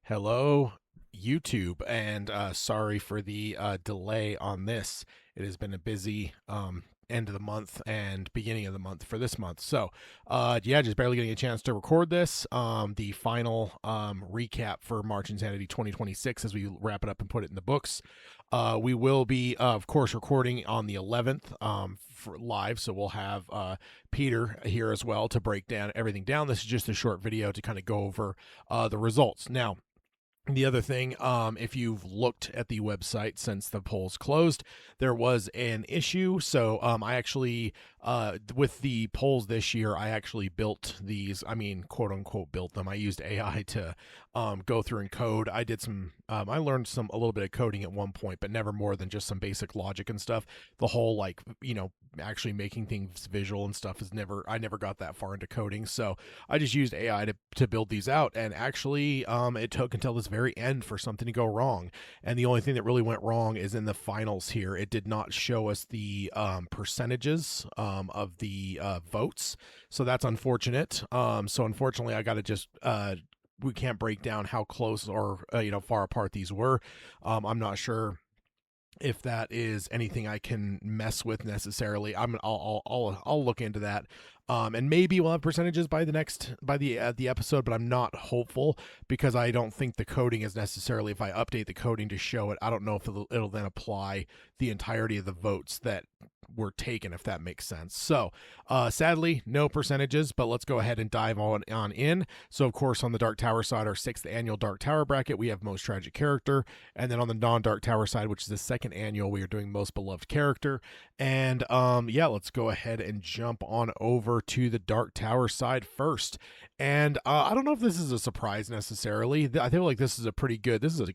Hello, YouTube, and sorry for the delay on this. It has been a busy end of the month and beginning of the month for this month. So, yeah, just barely getting a chance to record this. The final recap for March Insanity 2026 as we wrap it up and put it in the books. We will be, of course, recording on the 11th for live, so we'll have Peter here as well to break down everything down. This is just a short video to kind of go over the results. Now, the other thing, if you've looked at the website since the polls closed, there was an issue. So I actually, with the polls this year, I actually built these. I mean, quote unquote, built them. I used AI to go through and code. I did some. I learned a little bit of coding at one point, but never more than just some basic logic and stuff. The whole actually making things visual and stuff is never. I never got that far into coding. So I just used AI to build these out, and actually, it took until this very end for something to go wrong. And the only thing that really went wrong is in the finals here. It did not show us the percentages of the votes, so that's unfortunate. So unfortunately, I got to just we can't break down how close or far apart these were. I'm not sure if that is anything I can mess with necessarily. I'll look into that. And maybe we'll have percentages by the episode, but I'm not hopeful because I don't think the coding is necessarily. If I update the coding to show it, I don't know if it'll then apply the entirety of the votes that were taken, if that makes sense. So sadly, no percentages, but let's go ahead and dive on in. So of course, on the Dark Tower side, our 6th annual Dark Tower bracket, we have most tragic character. And then on the non-Dark Tower side, which is the 2nd annual, we are doing most beloved character. And yeah, let's go ahead and jump on over to the Dark Tower side first. And I don't know if this is a surprise necessarily. I feel like this is a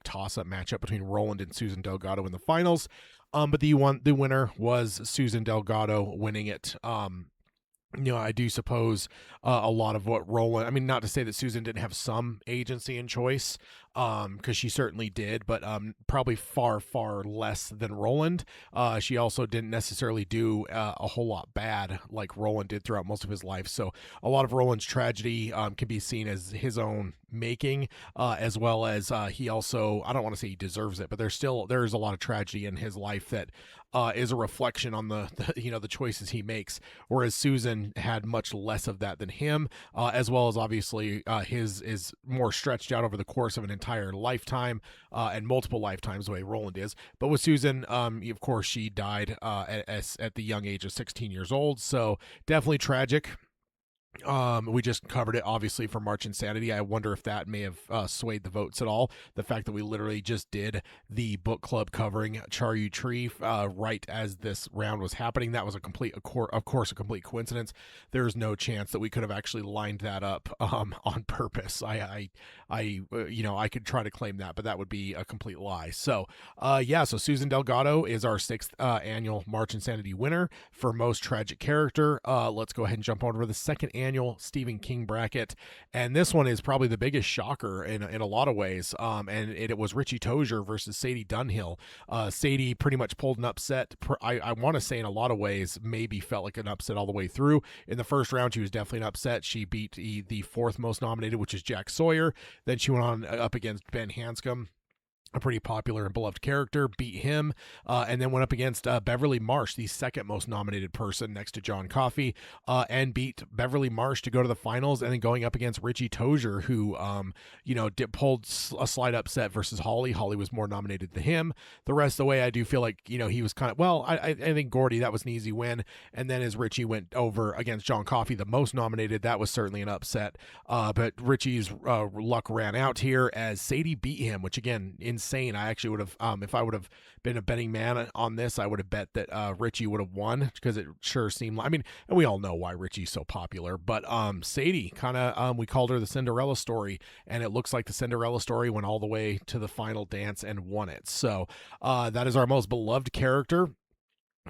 toss-up matchup between Roland and Susan Delgado in the finals. But the winner was Susan Delgado winning it. I do suppose a lot of what Roland, I mean, not to say that Susan didn't have some agency and choice, because she certainly did, but probably far, far less than Roland. She also didn't necessarily do a whole lot bad like Roland did throughout most of his life. So a lot of Roland's tragedy can be seen as his own making, as well as he also, I don't want to say he deserves it, but there's a lot of tragedy in his life that is a reflection on the choices he makes, whereas Susan had much less of that than him, as well as obviously his is more stretched out over the course of an entire lifetime, and multiple lifetimes the way Roland is. But with Susan, of course, she died at the young age of 16 years old, so definitely tragic. We just covered it obviously for March Insanity. I wonder if that may have swayed the votes at all. The fact that we literally just did the book club covering Char Yu Tree right as this round was happening. That was of course a complete coincidence. There's no chance that we could have actually lined that up on purpose. I could try to claim that, but that would be a complete lie. So so Susan Delgado is our 6th annual March Insanity winner for most tragic character. Let's go ahead and jump over to the 2nd annual Stephen King bracket, and this one is probably the biggest shocker in a lot of ways. And it was Richie Tozier versus Sadie Dunhill. Sadie pretty much pulled an upset. I want to say in a lot of ways maybe felt like an upset all the way through. In the first round, she was definitely an upset. She beat the 4th most nominated, which is Jack Sawyer. Then she went on up against Ben Hanscom, a pretty popular and beloved character, beat him, and then went up against Beverly Marsh, the 2nd most nominated person next to John Coffey, and beat Beverly Marsh to go to the finals, and then going up against Richie Tozier, who, pulled a slight upset versus Holly. Holly was more nominated than him. The rest of the way, I do feel like, he was kind of, I think Gordy, that was an easy win, and then as Richie went over against John Coffey, the most nominated, that was certainly an upset, but Richie's luck ran out here as Sadie beat him, which again, insane. I actually would have, if I would have been a betting man on this, I would have bet that Richie would have won, because it sure seemed like, I mean, and we all know why Richie's so popular, but Sadie kind of, we called her the Cinderella story, and it looks like the Cinderella story went all the way to the final dance and won it. So that is our most beloved character.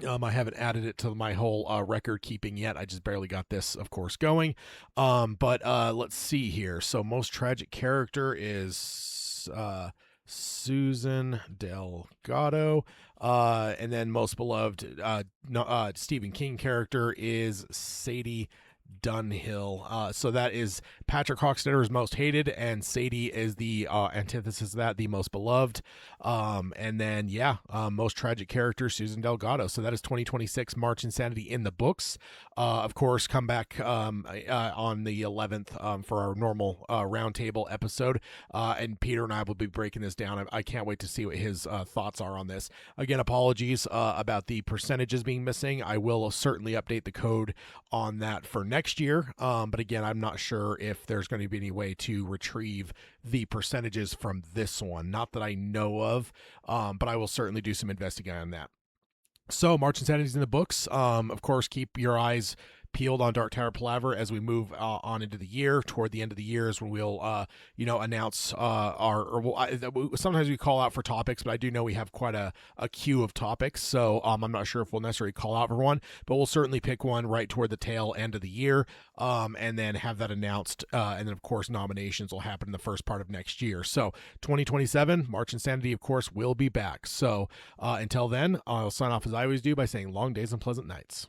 I haven't added it to my whole record keeping yet. I just barely got this, of course, going. But let's see here. So most tragic character is Susan Delgado. And then most beloved Stephen King character is Sadie Dunhill. So that is Patrick Hockstetter's most hated, and Sadie is the antithesis of that, the most beloved. And then, most tragic character, Susan Delgado. So that is 2026 March Insanity in the books. Of course, come back on the 11th for our normal roundtable episode. And Peter and I will be breaking this down. I can't wait to see what his thoughts are on this. Again, apologies about the percentages being missing. I will certainly update the code on that for next year. But again, I'm not sure if there's going to be any way to retrieve the percentages from this one. Not that I know of, but I will certainly do some investigating on that. So, March Insanity's in the books. Of course, keep your eyes peeled on Dark Tower Palaver as we move on into the year. Toward the end of the year is when we'll, announce sometimes we call out for topics, but I do know we have quite a queue of topics. So I'm not sure if we'll necessarily call out for one, but we'll certainly pick one right toward the tail end of the year, and then have that announced. And then, of course, nominations will happen in the first part of next year. So 2027, March Insanity, of course, will be back. So until then, I'll sign off as I always do by saying long days and pleasant nights.